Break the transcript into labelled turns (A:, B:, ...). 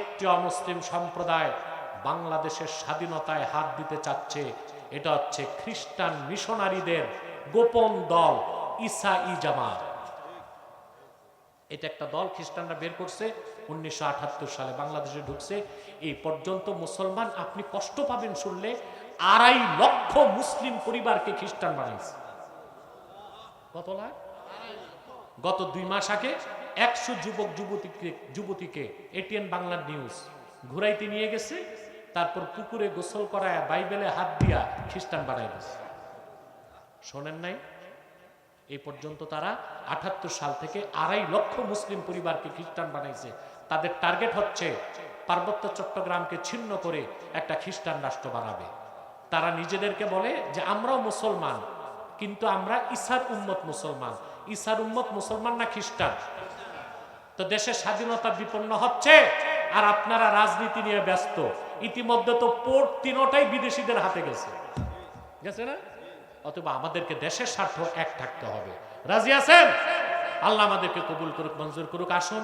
A: একটি অমুসলিম সম্প্রদায় বাংলাদেশের স্বাধীনতায় হাত দিতে চাচ্ছে। এটা হচ্ছে খ্রিস্টান মিশনারিদের গোপন দল ঈসাই জামাত। এটা একটা দল খ্রিস্টানরা বের করছে 1978 সালে বাংলাদেশে ঢুকছে। এই পর্যন্ত মুসলমান, আপনি কষ্ট পাবেন শুনলে, 2.5 লক্ষ মুসলিম পরিবারকে খ্রিস্টান বানাইছে। কত লাখ? গত 2 মাস আগে 100 যুবক যুবতীকে এটিএন বাংলা নিউজ ঘুরাইতে নিয়ে গেছে, তারপর পুকুরে গোসল করায় বাইবেলে হাত দিয়া খ্রিস্টান বানাই গেছে। শোনেন নাই? এই পর্যন্ত তারা 78 সাল থেকে 2.5 লক্ষ মুসলিম পরিবারকে খ্রিস্টান বানাইছে। তাদের টার্গেট হচ্ছে পার্বত্য চট্টগ্রামকে ছিন্ন করে একটা খ্রিস্টান রাষ্ট্র বানাবে। তারা নিজেদেরকে বলে যে আমরাও মুসলমান, কিন্তু আমরা ঈসার উম্মত মুসলমান। ঈসার উম্মত মুসলমান না খ্রিস্টান? তো দেশের স্বাধীনতা বিপন্ন হচ্ছে আর আপনারা রাজনীতি নিয়ে ব্যস্ত। ইতিমধ্যে তো পোর্ট 3টাই বিদেশিদের হাতে গেছে, গেছে না? অথবা আমাদেরকে দেশের স্বার্থ এক থাকতে হবে। রাজি আছেন? আল্লাহ আমাদেরকে কবুল করুক, মঞ্জুর করুক। আসুন